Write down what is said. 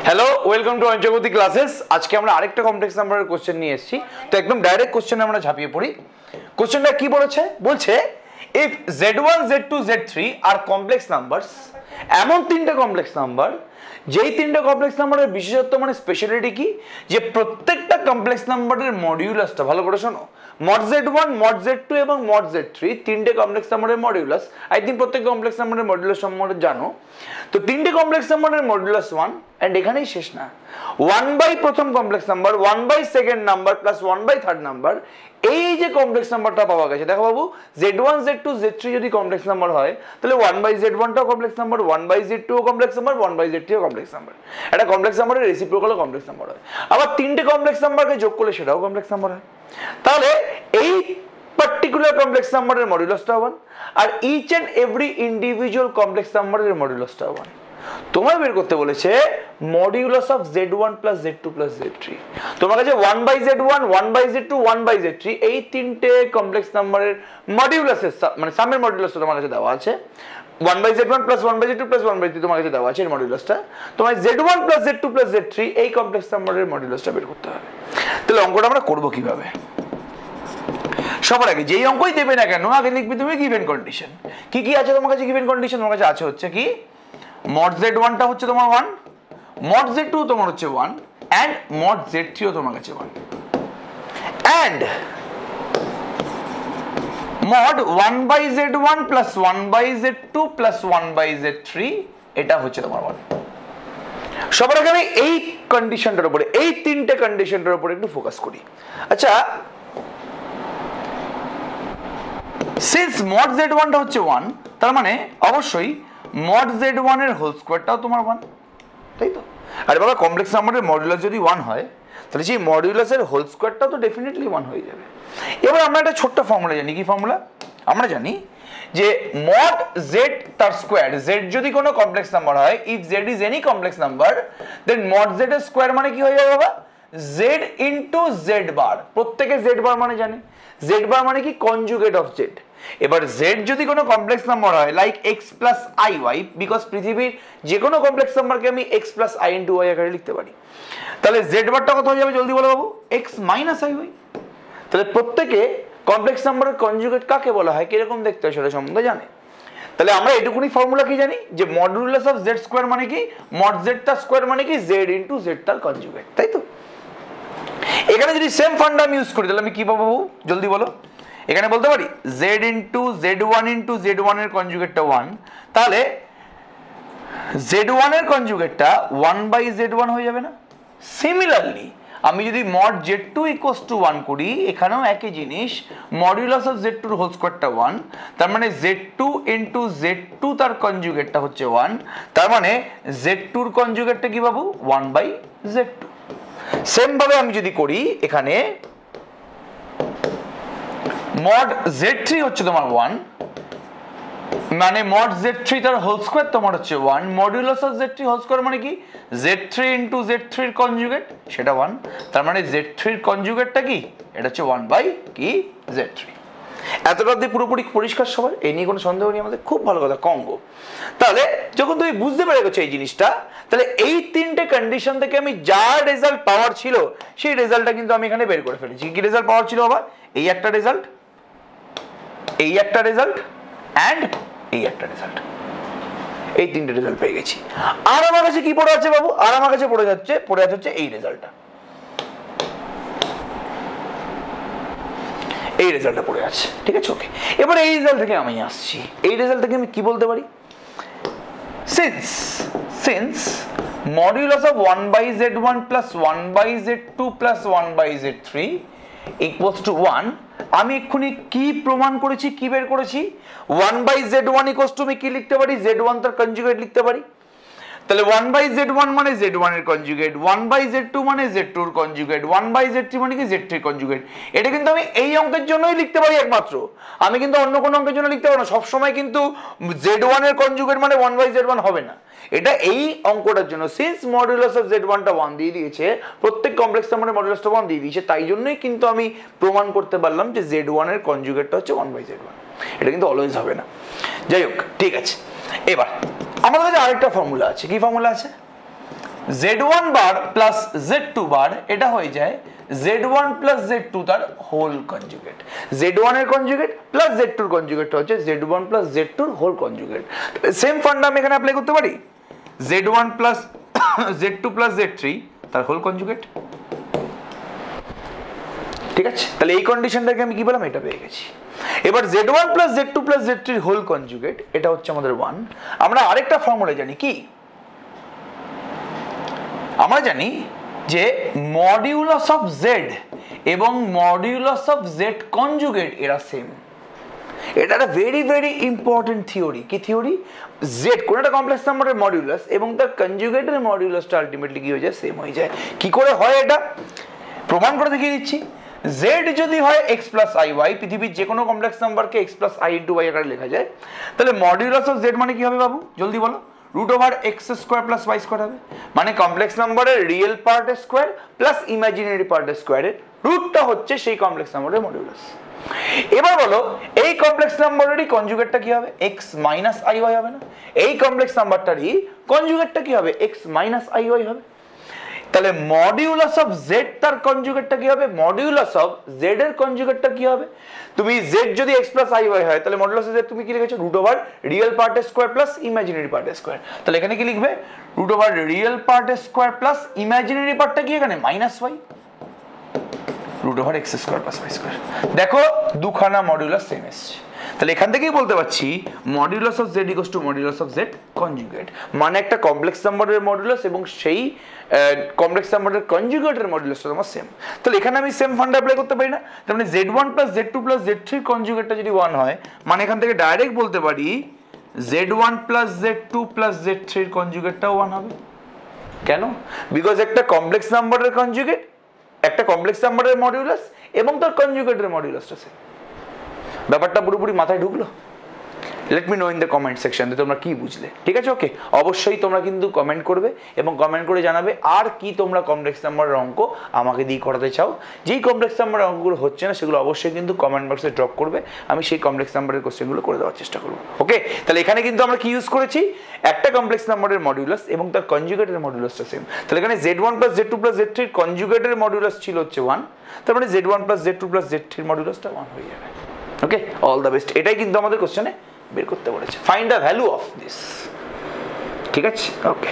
Hello, welcome to অঞ্চগতি classes. আজকে আমরা আরেকটা কমপ্লেক্স নাম্বারের কোশ্চেন নিয়ে এসেছি। তো একদম ডাইরেক্ট কোশ্চেনে আমরা ঝাঁপিয়ে পড়ি। কোশ্চেনটা কি বলেছে? বলছে if z1 z2 z3 R complex numbers, এমন তিনটা কমপ্লেক্স নাম্বার যেই তিনটা কমপ্লেক্স নাম্বারের বিশেষত্ব মানে স্পেশালিটি কি, যে প্রত্যেকটা কমপ্লেক্স নাম্বারের মডিউলাসটা, ভালো করে শোনো, মড z1 মড z2 এবং মড z3 তিনটে কমপ্লেক্স নাম্বারের মডিউলাস। আই থিঙ্ক প্রত্যেক কমপ্লেক্স নাম্বারের মডিউলাস সম্বন্ধে জানো। তো তিনটে কমপ্লেক্স নাম্বারের মডিউলাস 1, এন্ড এখানেই শেষ না। 1 বাই প্রথম complex number, 1 by second number plus 1 by third number, এই যে কমপ্লেক্স নাম্বারটা পাওয়া গেছে, দেখো বাবু, z1 z2 z3 যদি কমপ্লেক্স নাম্বার হয় তাহলে 1 বাই z1 টাও কমপ্লেক্স নাম্বার, 1 বাই z2 ও কমপ্লেক্স নাম্বার, 1 বাই z3 ও কমপ্লেক্স নাম্বার। এটা কমপ্লেক্স নাম্বারের রেসিপ্রোকাল কমপ্লেক্স নাম্বার হয়। আবার তিনটে কমপ্লেক্স নাম্বারকে যোগ করলে সেটাও কমপ্লেক্স নাম্বার হয়। তাহলে এই পার্টিকুলার কমপ্লেক্স নাম্বারের মডুলাসটা 1 আর each and every individual complex নাম্বারের মডুলাসটা 1। তোমায় বের করতে বলেছে modulus of z1 plus z2 plus z3। তোমার কাছে 1 by z1, 1 by z2, 1 by z3 এই তিনটে কমপ্লেক্স নাম্বারের মডিউলাসের মানে সামের মডিউলাসটা তোমার কাছে দেওয়া আছে। 1 by z1 plus 1 by z2 plus 1 by z3 তোমার কাছে দেওয়া আছে এর মডিউলাসটা। তোমার z1 plus z2 plus z3 এই কমপ্লেক্স নাম্বারের মডিউলাসটা বের করতে হবে। তাহলে অঙ্কটা আমরা করব কিভাবে? সবার আগে যেই অঙ্কই দেবে না কেন আগে লিখবে তুমি গিভেন কন্ডিশন। কি কি আছে তোমার কাছে গিভেন কন্ডিশন? তোমার কাছে আছে হচ্ছে কি, মড z1 টা হচ্ছে তোমার 1, মড z2 তোমার হচ্ছে 1 এন্ড মড z3 ও তোমার কাছে 1 and mod 1 by z1 plus 1 by z2 plus 1 by z3 এটা হচ্ছে তোমার 1। সবার আগে আমি এই কন্ডিশনটার উপরে, এই তিনটে কন্ডিশনটার উপরে একটু ফোকাস করি। আচ্ছা, সিন্স মড z1 টা হচ্ছে 1, তার মানে অবশ্যই মড z1 এর হোল স্কয়ারটাও তোমার 1, তাই তো? আরে বাবা, কমপ্লেক্স নাম্বারের মডুলাস যদি 1 হয় তাহলে সেই মডুলাসের হোল স্কয়ারটাও তো ডেফিনেটলি 1 হয়ে যাবে। এবার আমরা একটা ছোট্ট ফর্মুলা জানি। কি ফর্মুলা? আমরা জানি যে মড z তার স্কয়ার, z যদি কোনো কমপ্লেক্স নাম্বার হয়, if z is any complex number, then mod z এর স্কয়ার মানে কি হয়ে যাবে বাবা? z ইনটু z বার। প্রত্যেকে z বার মানে জানে। z বার মানে কি? Conjugate of z। এবার z যদি কোনো কমপ্লেক্স নাম্বার হয় like x plus I Y, because পৃথিবীর যে কোনো কমপ্লেক্স নাম্বারকে আমি x plus I into Y আকারে লিখতে পারি, তাহলে z বারটা কত হয়ে যাবে জলদি বলো বাবু? x minus I Y. তাহলে প্রত্যেকে কমপ্লেক্স নাম্বারের কনজুগেট কাকে বলা হয়, কিরকম দেখতে হয় সেটা সম্বন্ধে জানে। তাহলে আমরা এটুকুনি ফর্মুলা কি জানি, যে মডুলাস অফ z স্কয়ার মানে কি, মড z তার স্কয়ার মানে কি z ইনটু z তার কনজুগেট, তাই তো? এখানে যদি সেম ফান্ডা আমি ইউজ করি তাহলে আমি কি পাবো বাবু জলদি বলো? এখানে বলতে পারি z into z1 into z1 এর কনজুগেটটা 1, তাহলে z1 এর কনজুগেটটা 1 বাই z1 হয়ে যাবে না? সিমিলারলি আমি যদি মড z2 ইকুয়ালস টু 1 করি, এখানেও একই জিনিস, মডুলাস অফ z2 এর হোল স্কয়ারটা 1, তার মানে z2 ইনটু z2 তার কনজুগেটটা হচ্ছে 1, তার মানে z2 এর কনজুগেটটা কি বাবু? 1 বাই z2। সেম ভাবে আমি যদি করি, এখানে মড z3 হচ্ছে তোমার 1, মানে মড z3 তার হোল স্কয়ার তোমার হচ্ছে 1, modulus of z3 whole square মানে কি? z3 ইনটু z3 এর কনজুগেট, সেটা 1, তার মানে z3 এর কনজুগেটটা কি? এটা হচ্ছে 1 বাই কি z3। এতটা দিয়ে পুরোপুরি পরিষ্কার সবার? এই নিয়ে কোনো সন্দেহ নেই আমাদের? খুব ভালো কথা, কঙ্গো। তাহলে যখন তুমি বুঝতে পেরে গেছো এই জিনিসটা, তাহলে এই তিনটে কন্ডিশন থেকে আমি যা রেজাল্ট পাওয়ার ছিল সেই রেজাল্টটা কিন্তু আমি এখানে বের করে ফেলেছি। কি রেজাল্ট পাওয়ার ছিল বাবা? এই একটা রেজাল্ট, এই একটা রেজাল্ট এন্ড এই একটা রেজাল্ট, এই তিনটে রেজাল্ট পেয়ে গেছি। আর আমার কাছে কি পড়ে আছে বাবু? আর আমার কাছে পড়ে যাচ্ছে এই রেজাল্টটা, এই রেজাল্টটা পড়ে আছে, ঠিক আছে? ওকে, এবার এই রেজাল্ট থেকে আমি আসছি। এই রেজাল্ট থেকে আমি কি বলতে পারি? Since modulus of 1 by z1 plus 1 by z2 plus 1 by z3 equals to 1, আমি এক্ষুনি কি প্রমাণ করেছি, কি বের করেছি? 1 বাই z1 ইকুয়ালস টু আমি কি লিখতে পারি? z1 তার কনজুগেট লিখতে পারি। তাহলে 1 বাই z1 মানে z1 এর কনজুগেট, 1 বাই z2 মানে z2 এর কনজুগেট, 1 বাই z3 মানে কি z3 এর কনজুগেট। এটা কিন্তু আমি এই অঙ্কের জন্যই লিখতে পারি একমাত্র, আমি কিন্তু অন্য কোনো অঙ্কের জন্য লিখতে পারবো না। সবসময় কিন্তু z1 এর কনজুগেট মানে 1 বাই z1 হবে না, এটা এই অঙ্কটার জন্য। সিন্স মডুলাস অফ z1 টা 1 দিয়ে দিয়েছে, প্রত্যেক কমপ্লেক্স নাম্বারের মডুলাসটা 1 দিয়ে দিয়েছে, তাই জন্যই কিন্তু আমি প্রমাণ করতে পারলাম যে z1 এর কনজুগেটটা হচ্ছে 1 বাই z1। এটা কিন্তু অলওয়েজ হবে না। যাই হোক, ঠিক আছে। এবার আমাদের কাছে আরেকটা ফর্মুলা আছে। কি ফর্মুলা আছে? z1 বার প্লাস z2 বার এটা হয়ে যায় z1 প্লাস z2 তার হোল কনজুগেট, z1 এর কনজুগেট প্লাস z2 এর কনজুগেটটা হচ্ছে z1 প্লাস z2 এর হোল কনজুগেট। সেম ফান্ডা আমি এখানে অ্যাপ্লাই করতে পারি, z1 plus z2 plus z3 তার হোল কনজুগেট। ঠিক আছে, তাহলে এই কন্ডিশনটাকে আমি কি বললাম, এটা পেয়ে গেছি। এবার z1 plus z2 plus z3 এর হোল কনজুগেট এটা হচ্ছে আমাদের 1। আমরা আরেকটা ফর্মুলা জানি কি, আমরা জানি যে মডিউলাস অফ z এবং মডিউলাস অফ z কনজুগেট এরা সেম। এটা একটা ভেরি ভেরি ইম্পর্টেন্ট থিওরি। কি থিওরি? z কোন একটা কমপ্লেক্স নাম্বারের মডিউলাস এবং তার কনজুগেটের মডিউলাসটা আলটিমেটলি কি হয়ে যায়, সেম হয়ে যায়। কি করে হয় এটা প্রমাণ করে দেখিয়ে দিচ্ছি। z যদি হয় x প্লাস iy, পৃথিবীর যে কোনো কমপ্লেক্স নাম্বারকে x plus i into y আকারে লেখা যায়, তাহলে মডিউলাস অফ z মানে কি হবে বাবু, জলদি বলো? Root over X square plus Y square হবে। মানে কমপ্লেক্স নাম্বারের রিয়েল পার্টের স্কোয়ার প্লাস ইমাজিনারি পার্টের স্কোয়ারের রুটটা হচ্ছে সেই কমপ্লেক্স নাম্বারের মডিউলাস। এবার বলো এই কমপ্লেক্স নাম্বারেরই কনজুগেটটা কি হবে, এক্স মাইনাস আই ওয়াই হবে না? এই কমপ্লেক্স নাম্বারটারই কনজুগেটটা কি হবে, এক্স মাইনাস আই ওয়াই হবে। তাহলে মডিউলাস অফ জেড তার কনজুগেটটা কি হবে, মডিউলাস অফ জেড এর কনজুগেটটা কি হবে? তুমি জেড যদি এক্স প্লাস আই ওয়াই হয় তাহলে মডিউলাস অফ জেড তুমি কি লিখেছো, রুট ওভার রিয়েল পার্টের স্কোয়ার প্লাস ইমাজিনারি পার্টের স্কোয়ার। তাহলে এখানে কি লিখবে, রুট ওভার রিয়েল পার্টের স্কোয়ার প্লাস ইমাজিনারি পার্টটা কি এখানে minus Y, root over X square plus Y square. দেখো দুখানা মডিউলাস সেম এসছে। তাহলে এখান থেকেই বলতে পারছি modulus of Z equals to modulus of Z conjugate, মানে একটা কমপ্লেক্স নাম্বারের মডিউলাস এবং সেই কমপ্লেক্স নাম্বারের কনজুগেটের মডিউলাসটা তোমার সেম। তাহলে এখানে আমি সেম ফান্ডা অ্যাপ্লাই করতে পারি না? তার মানে z1 plus z2 plus z3 কনজুগেটটা যদি 1 হয়, মানে এখান থেকে ডাইরেক্ট বলতে পারি z1 plus z2 plus z3 কনজুগেটটাও 1 হবে। কেন? বিকজ একটা কমপ্লেক্স নাম্বারের কনজুগেট, একটা কমপ্লেক্স নাম্বারের মডিউলাস এবং তার কনজুগেটের মডিউলাসটা সেম। ব্যাপারটা পুরোপুরি মাথায় ঢুকলো? Let me no in the comment section তোমরা কি বুঝলে। ঠিক আছে, ওকে, অবশ্যই তোমরা কিন্তু কমেন্ট করবে এবং কমেন্ট করে জানাবে আর কি তোমরা কমপ্লেক্স নাম্বারের অঙ্ক আমাকে দিয়ে করাতে চাও। যেই কমপ্লেক্স নাম্বারের অঙ্কগুলো হচ্ছে না সেগুলো অবশ্যই কিন্তু কমেন্ট বক্সে ড্রপ করবে, আমি সেই কমপ্লেক্স নাম্বারের কোশ্চেনগুলো করে দেওয়ার চেষ্টা করবো। ওকে, তাহলে এখানে কিন্তু আমরা কি ইউজ করেছি, একটা কমপ্লেক্স নাম্বারের মডিউলাস এবং তার কনজুগেটের মডিউলাসটা সেম। তাহলে এখানে z1 plus z2 plus z3 কনজুগেটের modulus ছিল হচ্ছে 1, তার মানে z1 plus z2 plus z3 মডিউলাসটা 1 হয়ে যাবে। ওকে, অল দ্য বেস্ট। এটাই কিন্তু আমাদের কোশ্চেনে বের করতে বলেছে, find the value of this. ঠিক আছে, ওকে।